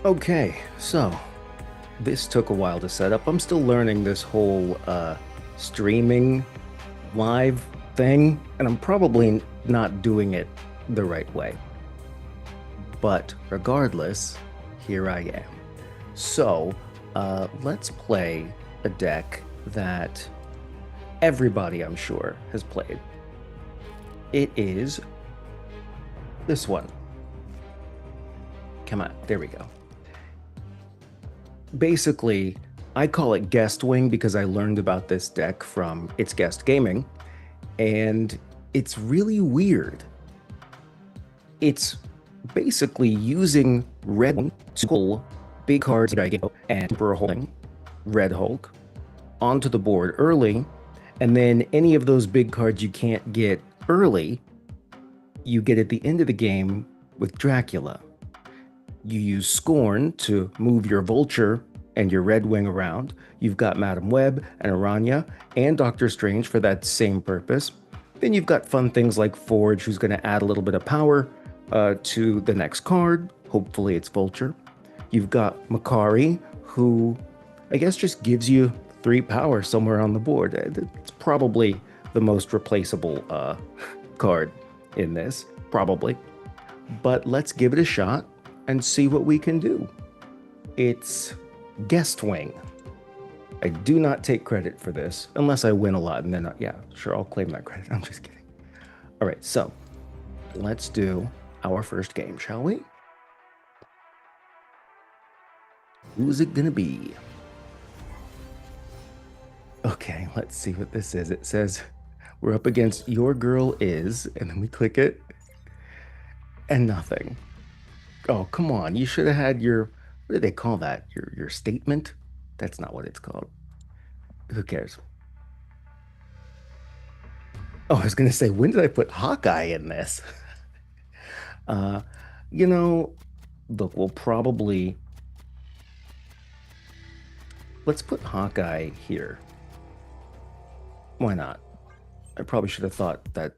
Okay, so this took a while to set up. I'm still learning this whole streaming live thing, and I'm probably not doing it the right way. But regardless, here I am. So, let's play a deck that everybody, I'm sure, has played. It is this one. Come on, there we go. Basically, I call it Guest Wing because I learned about this deck from It's Guest Gaming, and it's really weird. It's basically using Redwing to pull big cards like Gigo and Emperor holding Red Hulk onto the board early, and then any of those big cards you can't get early, you get at the end of the game with Dracula. You use Scorn to move your Vulture and your Redwing around. You've got Madam Web and Aranya and Doctor Strange for that same purpose. Then you've got fun things like Forge, who's going to add a little bit of power to the next card. Hopefully, it's Vulture. You've got Makari, who I guess just gives you 3 power somewhere on the board. It's probably the most replaceable card in this, probably. But let's give it a shot and see what we can do. It's Guest Wing. I do not take credit for this unless I win a lot, and then, yeah, sure, I'll claim that credit. I'm just kidding. All right, so let's do our first game, shall we? Who's it gonna be? Okay, let's see what this is. It says we're up against Your Girl Is, and then we click it, and nothing. Oh, come on. You should have had your, what do they call that? Your statement? That's not what it's called. Who cares? Oh, I was gonna say, when did I put Hawkeye in this? Uh, you know, look, we'll probably let's put Hawkeye here. Why not? I probably should have thought that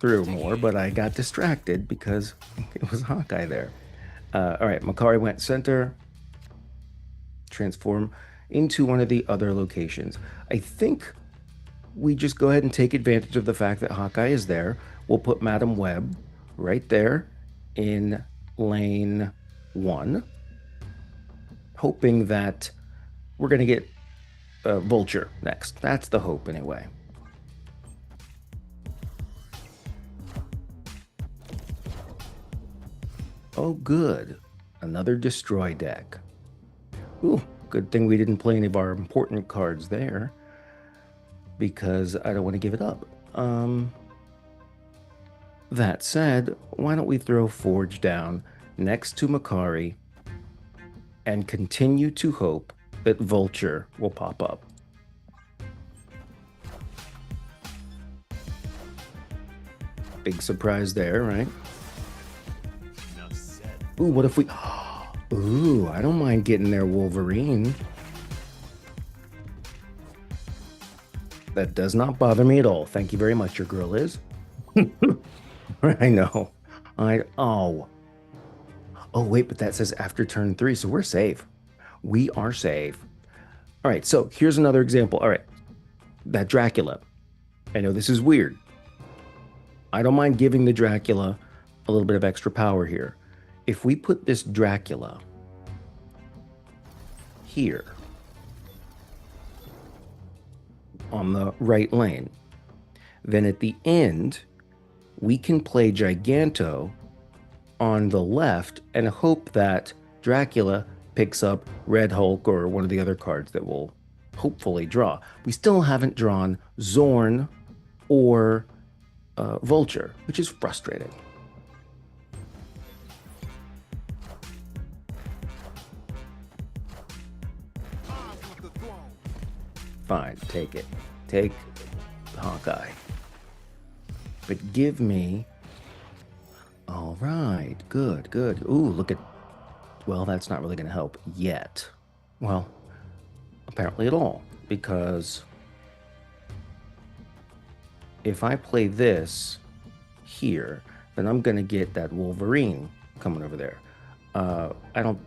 through more, but I got distracted because it was Hawkeye there. All right, Makari went center, transform into one of the other locations. I think we just go ahead and take advantage of the fact that Hawkeye is there. We'll put Madam Web right there in lane 1, hoping that we're going to get Vulture next. That's the hope, anyway. Oh, good. Another destroy deck. Ooh, good thing we didn't play any of our important cards there because I don't want to give it up. That said, why don't we throw Forge down next to Makari and continue to hope that Vulture will pop up. Big surprise there, right? Ooh, what if we... Ooh, I don't mind getting their Wolverine. That does not bother me at all. Thank you very much, Your Girl Is. I know. Oh. Oh, wait, but that says after turn 3, so we're safe. We are safe. All right, so here's another example. All right, that Dracula. I know this is weird. I don't mind giving the Dracula a little bit of extra power here. If we put this Dracula here on the right lane, then at the end, we can play Giganto on the left and hope that Dracula picks up Red Hulk or one of the other cards that we'll hopefully draw. We still haven't drawn Zorn or Vulture, which is frustrating. Fine, take it. Take Hawkeye. But give me... All right, good, good. Ooh, look at... Well, that's not really going to help yet. Well, apparently at all, because if I play this here, then I'm going to get that Wolverine coming over there. I don't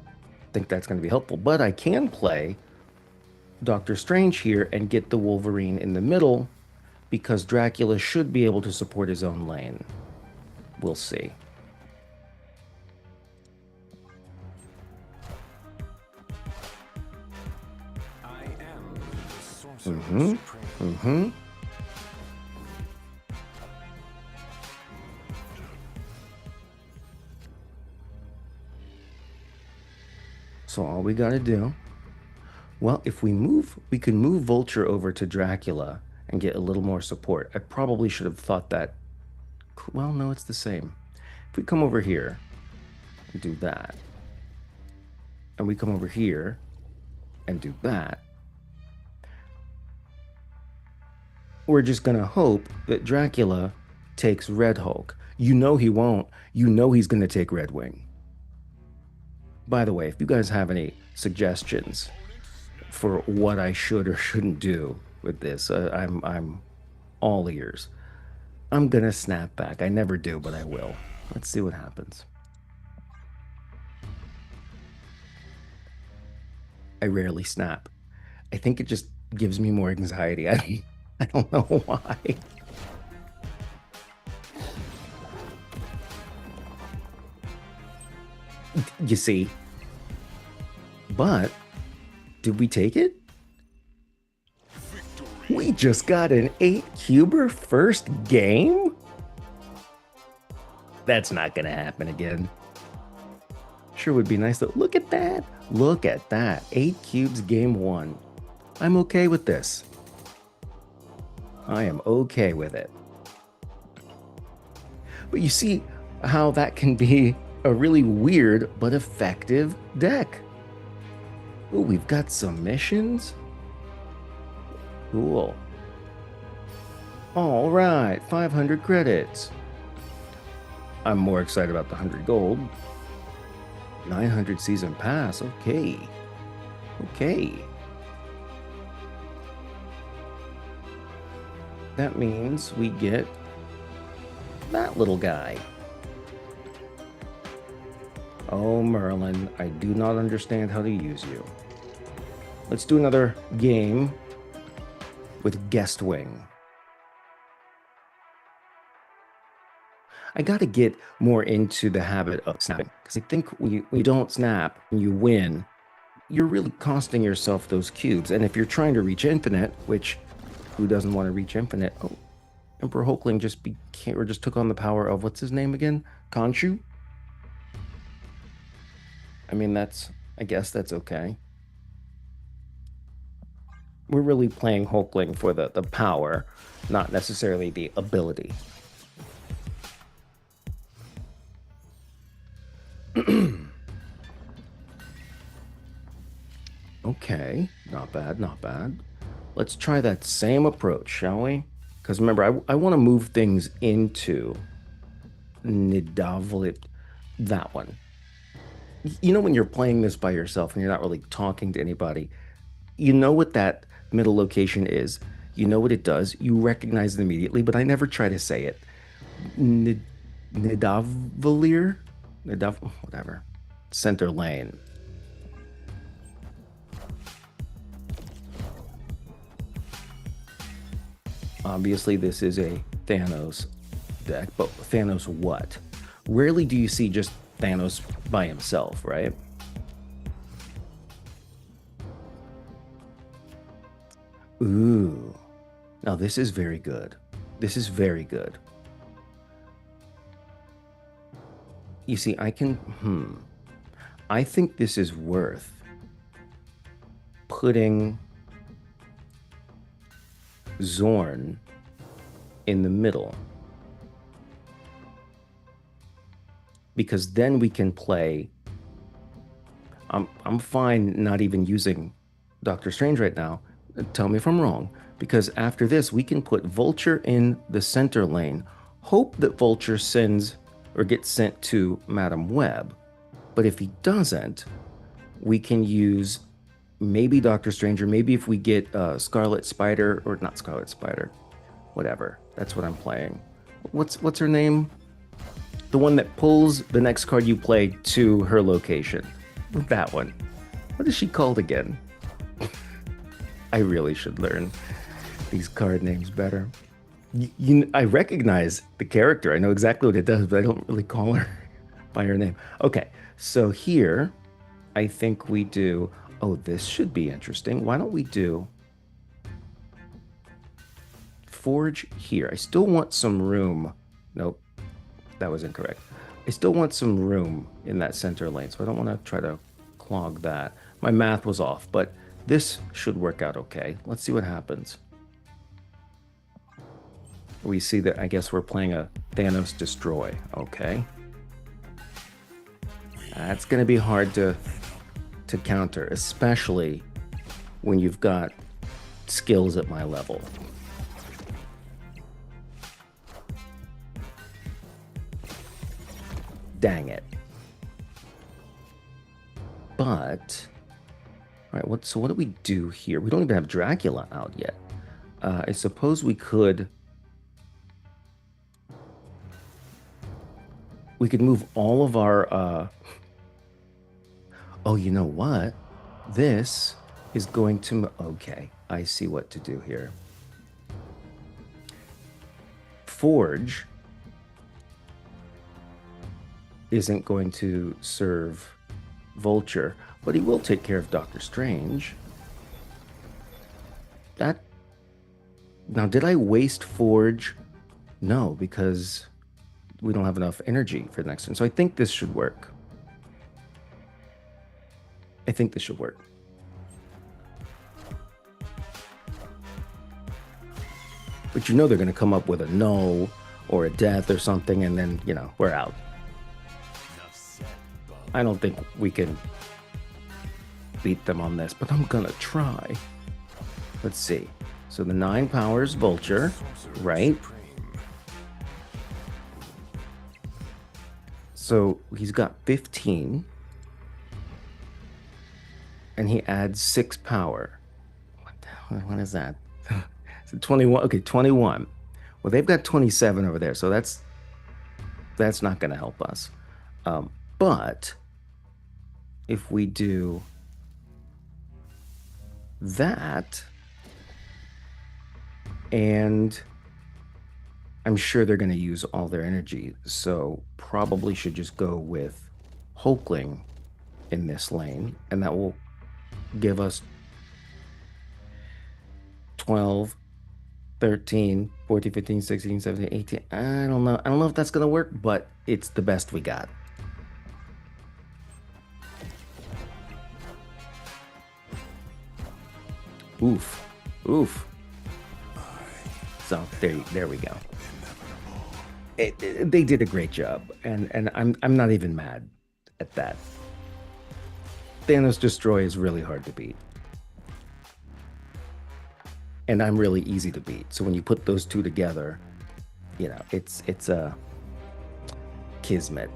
think that's going to be helpful. But I can play Doctor Strange here and get the Wolverine in the middle because Dracula should be able to support his own lane. We'll see. I am the sorcerer Mm-hmm. supreme. Mm-hmm. So all we got to do, well, if we can move Vulture over to Dracula and get a little more support. I probably should have thought that. Well, no, it's the same. If we come over here and do that, and we come over here and do that, we're just going to hope that Dracula takes Red Hulk. You know he won't. You know he's going to take Redwing. By the way, if you guys have any suggestions for what I should or shouldn't do with this, I'm all ears. I'm gonna snap back. I never do, but I will. Let's see what happens. I rarely snap. I think it just gives me more anxiety. I don't know why. You see? But did we take it? We just got an 8-cuber first game? That's not gonna happen again. Sure would be nice though. Look at that. Look at that. 8 cubes game 1. I'm okay with this. I am okay with it. But you see how that can be a really weird but effective deck. Ooh, we've got some missions. Cool. All right, 500 credits. I'm more excited about the 100 gold. 900 season pass. Okay. Okay. That means we get that little guy. Oh, Merlin, I do not understand how to use you. Let's do another game with Guestwing. I got to get more into the habit of snapping because I think when you don't snap and you win, you're really costing yourself those cubes. And if you're trying to reach infinite, which who doesn't want to reach infinite? Oh, Emperor Hulkling just became or just took on the power of what's his name again? Khonshu? I mean, I guess that's okay. We're really playing Hulkling for the power, not necessarily the ability. Okay, not bad, not bad. Let's try that same approach, shall we? Because remember, I want to move things into Nidavlit, that one. You know when you're playing this by yourself and you're not really talking to anybody, you know what that middle location is. You know what it does. You recognize it immediately, but I never try to say it. Nidavlir? Whatever. Center lane. Obviously, this is a Thanos deck, but Thanos what? Rarely do you see just Thanos by himself, right? Ooh. Now this is very good. This is very good. You see, I think this is worth putting Zorn in the middle. Because then we can play. I'm fine not even using Doctor Strange right now. Tell me if I'm wrong. Because after this, we can put Vulture in the center lane. Hope that Vulture sends or gets sent to Madam Web. But if he doesn't, we can use maybe Doctor Strange, or maybe if we get Scarlet Spider, or not Scarlet Spider, whatever. That's what I'm playing. What's her name? The one that pulls the next card you play to her location. That one. What is she called again? I really should learn these card names better. I recognize the character. I know exactly what it does, but I don't really call her by her name. Okay, so here I think we do. Oh, this should be interesting. Why don't we do forge here? I still want some room. Nope, that was incorrect. I still want some room in that center lane, so I don't want to try to clog that. My math was off, but this should work out okay. Let's see what happens. We see that I guess we're playing a Thanos Destroy. Okay. That's going to be hard to counter, especially when you've got skills at my level. Dang it. But, all right, so what do we do here? We don't even have Dracula out yet. I suppose we could move all of our oh, you know what? This is going to okay, I see what to do here. Forge isn't going to serve Vulture, but he will take care of Doctor Strange. That now, did I waste Forge? No, because we don't have enough energy for the next one. So I think this should work. I think this should work. But you know they're going to come up with a no or a death or something, and then, you know, we're out. I don't think we can beat them on this, but I'm going to try. Let's see. So the 9 powers Vulture, right? So he's got 15. And he adds 6 power. What is that? So 21. Okay, 21. Well, they've got 27 over there, so that's not going to help us. But if we do that, and I'm sure they're going to use all their energy, so probably should just go with Hulkling in this lane, and that will give us 12, 13, 14, 15, 16, 17, 18. I don't know. I don't know if that's going to work, but it's the best we got. Oof. Oof. So there we go. They did a great job, and I'm not even mad at that. Thanos Destroy is really hard to beat. And I'm really easy to beat. So when you put those two together, you know, it's a kismet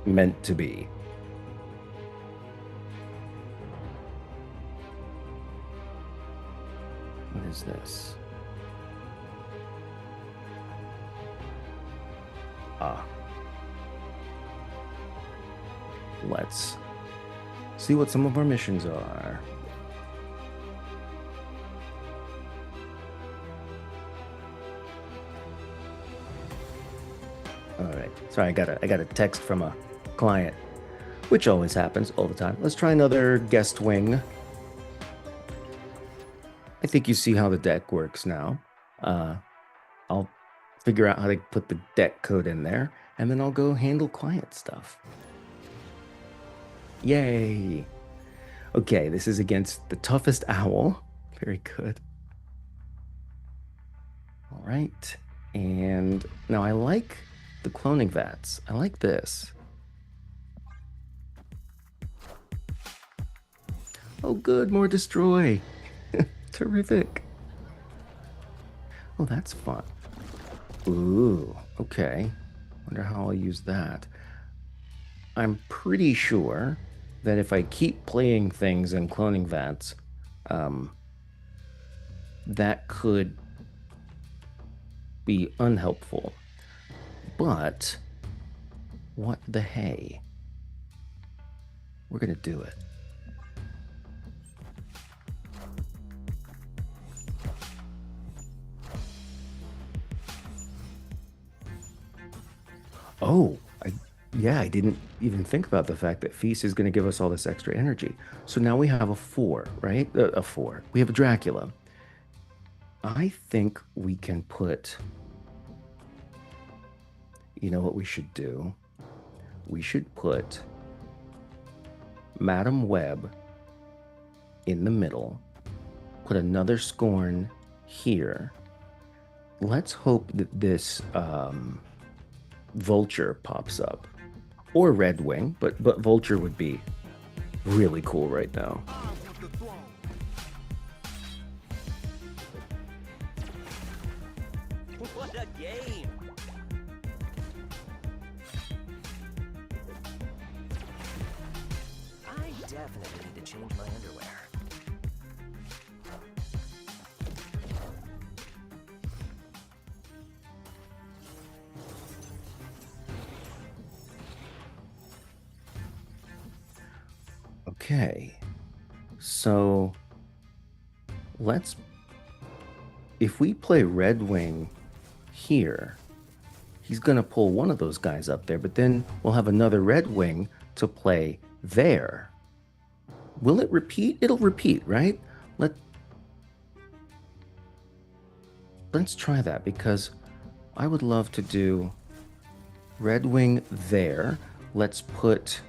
meant to be. What is this? Let's see what some of our missions are. All right. Sorry, I got a text from a client, which always happens all the time. Let's try another guest wing. I think you see how the deck works now. I'll figure out how to put the deck code in there, and then I'll go handle client stuff. Yay! Okay, this is against the toughest owl. Very good. All right. And now I like the cloning vats. I like this. Oh, good. More destroy. Terrific. Oh, that's fun. Ooh, okay. Wonder how I'll use that. I'm pretty sure that if I keep playing things in cloning vats, that could be unhelpful. But what the hey? We're gonna do it. Oh, yeah, I didn't even think about the fact that Feast is going to give us all this extra energy. So now we have a 4, right? A 4. We have a Dracula. I think we can put, you know what we should do? We should put Madam Web in the middle, put another Scorn here. Let's hope that this Vulture pops up. Or Redwing, but Vulture would be really cool right now. What a game! I definitely need to change my underwear. Okay. So if we play Redwing here, he's going to pull one of those guys up there, but then we'll have another Redwing to play there. Will it repeat? It'll repeat, right? Let's try that, because I would love to do Redwing there. Let's put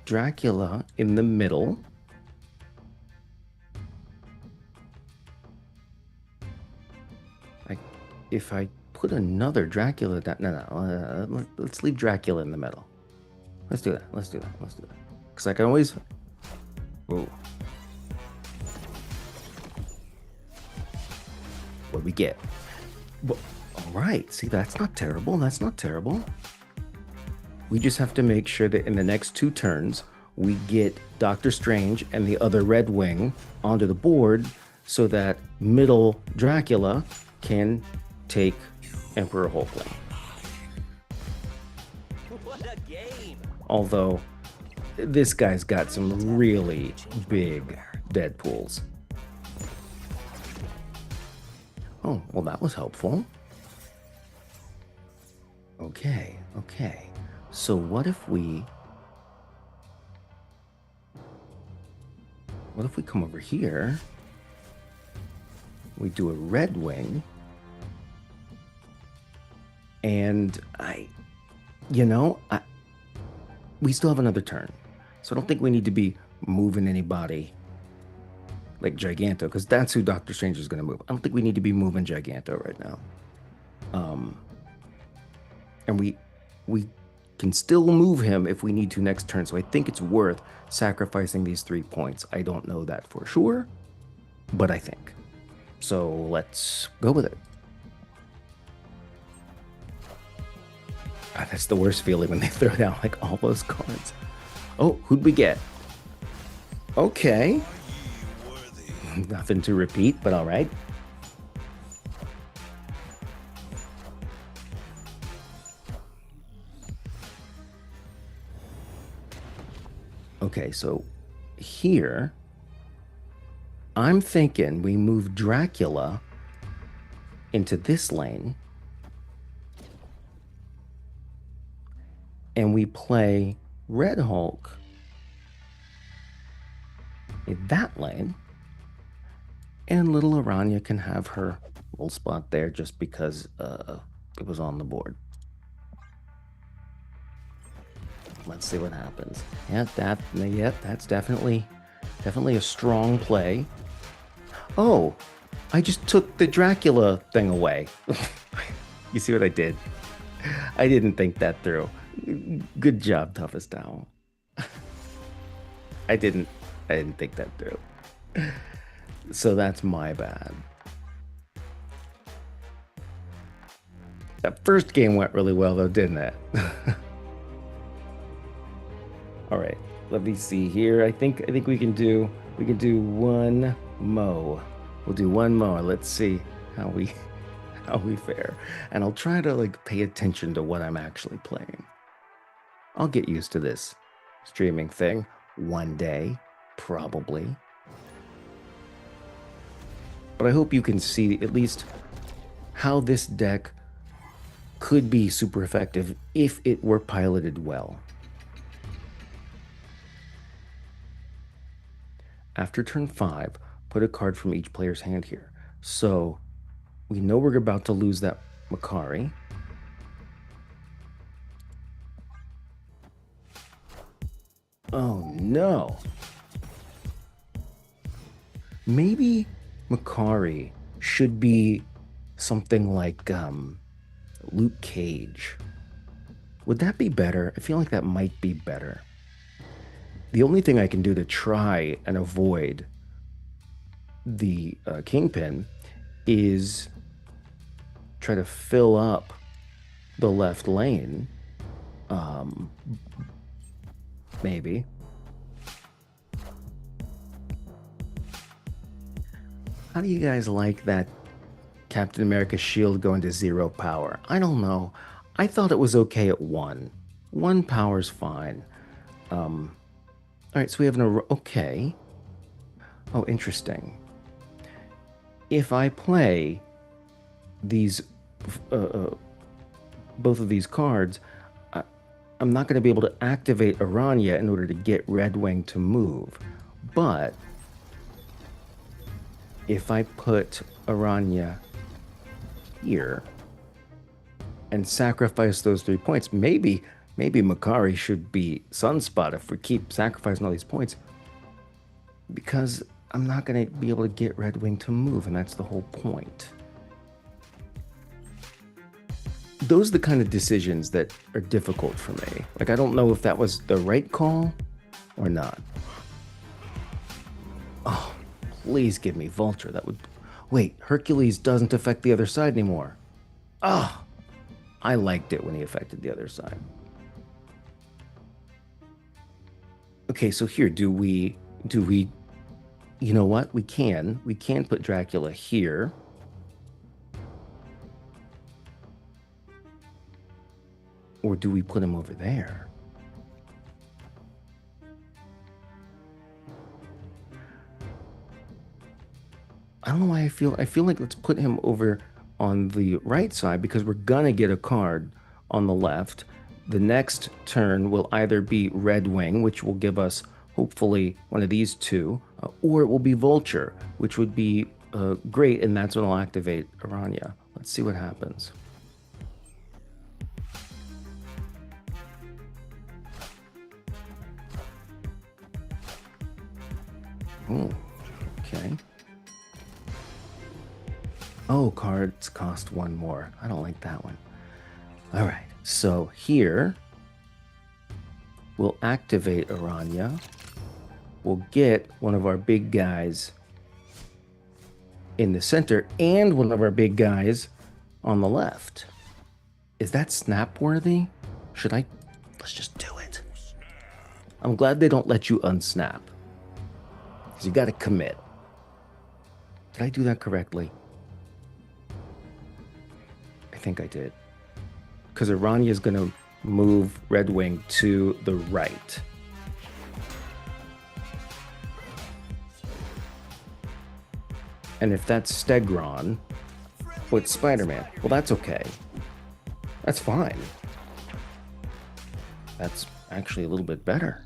Dracula in the middle. If I put another Dracula down, no, let's leave Dracula in the middle. Let's do that. Because I can always. Oh. What do we get? Well, all right. See, that's not terrible. We just have to make sure that in the next 2 turns, we get Doctor Strange and the other Redwing onto the board so that middle Dracula can take Emperor Hulkling. What a game! Although, this guy's got some really big Deadpools. Oh, well, that was helpful. Okay. So what if we come over here? We do a Redwing. And we still have another turn. So I don't think we need to be moving anybody like Giganto, because that's who Doctor Strange is going to move. I don't think we need to be moving Giganto right now. And we can still move him if we need to next turn. So I think it's worth sacrificing these 3 points. I don't know that for sure, but I think. So let's go with it. God, that's the worst feeling when they throw down like all those cards. Oh, who'd we get? Okay. Nothing to repeat, but all right. Okay, so here, I'm thinking we move Dracula into this lane. And we play Red Hulk in that lane. And little Aranya can have her little spot there just because it was on the board. Let's see what happens. Yeah, that's definitely a strong play. Oh, I just took the Dracula thing away. You see what I did? I didn't think that through. Good job, Toughest Owl. I didn't think that through. So that's my bad. That first game went really well though, didn't it? All right, let me see here. I think we can do one mo. We'll do one more. Let's see how we fare. And I'll try to like pay attention to what I'm actually playing. I'll get used to this streaming thing one day, probably. But I hope you can see at least how this deck could be super effective if it were piloted well. After turn 5, put a card from each player's hand here. So we know we're about to lose that Makari. Oh no. Maybe Makari should be something like Luke Cage. Would that be better? I feel like that might be better. The only thing I can do to try and avoid the Kingpin is try to fill up the left lane. Maybe. How do you guys like that Captain America shield going to 0 power? I don't know. I thought it was okay at 1. 1 power's fine. All right, so we have an... Okay. Oh, interesting. If I play these... both of these cards, I'm not going to be able to activate Aranya in order to get Redwing to move. But if I put Aranya here and sacrifice those 3 points, maybe Makari should be Sunspot if we keep sacrificing all these points, because I'm not going to be able to get Redwing to move, and that's the whole point. Those are the kind of decisions that are difficult for me. Like, I don't know if that was the right call or not. Oh, please give me Vulture. That would... Wait, Hercules doesn't affect the other side anymore. Oh, I liked it when he affected the other side. Okay, so here, do we... You know what? We can put Dracula here. Or do we put him over there? I don't know why I feel like let's put him over on the right side, because we're gonna get a card on the left. The next turn will either be Redwing, which will give us hopefully one of these two, or it will be Vulture, which would be great, and that's when I'll activate Aranya. Let's see what happens. Oh, okay. Oh, cards cost 1 more. I don't like that one. All right, so here we'll activate Aranya. We'll get one of our big guys in the center and one of our big guys on the left. Is that snap worthy? Should I? Let's just do it. I'm glad they don't let you unsnap, because you got to commit. Did I do that correctly? I think I did. Because Aranya is going to move Redwing to the right. And if that's Stegron, well, it's Spider-Man. Well, that's okay. That's fine. That's actually a little bit better.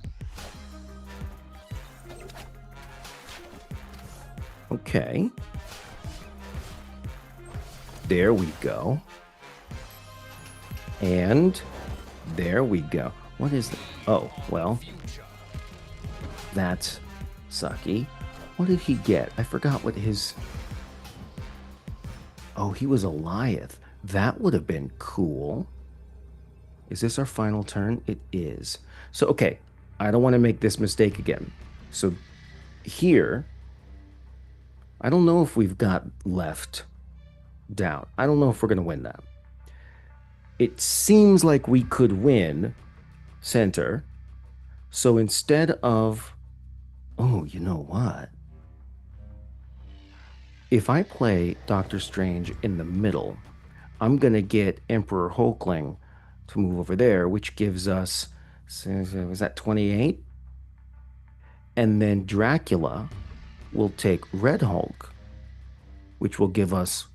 Okay. There we go. And there we go. What is that? Oh, well. That's sucky. What did he get? I forgot what his... Oh, he was a Goliath. That would have been cool. Is this our final turn? It is. So, okay. I don't want to make this mistake again. So, here... I don't know if we've got left down. I don't know if we're going to win that. It seems like we could win center. So instead of... Oh, you know what? If I play Doctor Strange in the middle, I'm going to get Emperor Hulkling to move over there, which gives us So was that 28? And then Dracula will take Red Hulk, which will give us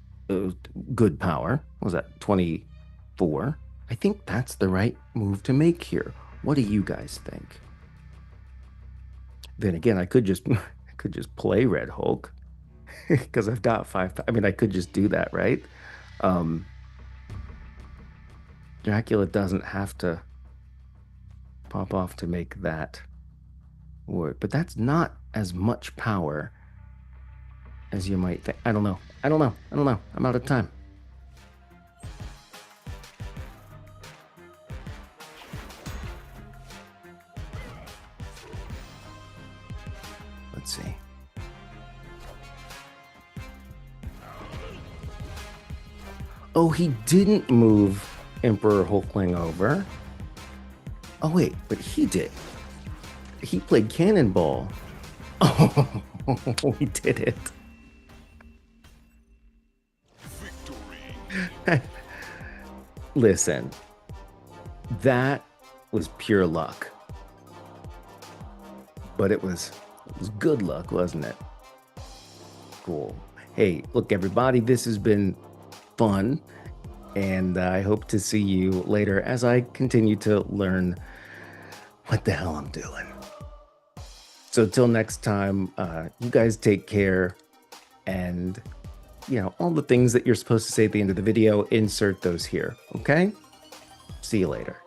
good power. What was that 24? I think that's the right move to make here. What do you guys think? Then again, I could just I could just play Red Hulk because I've got five. I mean, I could just do that, right? Um, Dracula doesn't have to pop off to make that work, but that's not as much power as you might think. I don't know. I don't know. I don't know. I'm out of time. Let's see. Oh, he didn't move Emperor Hulkling over. Oh, wait, but he did. He played Cannonball. Oh, he did it. Listen, that was pure luck. But it was good luck, wasn't it? Cool. Hey, look, everybody, this has been fun. And I hope to see you later as I continue to learn what the hell I'm doing. So till next time, you guys take care, and all the things that you're supposed to say at the end of the video, insert those here. Okay? See you later.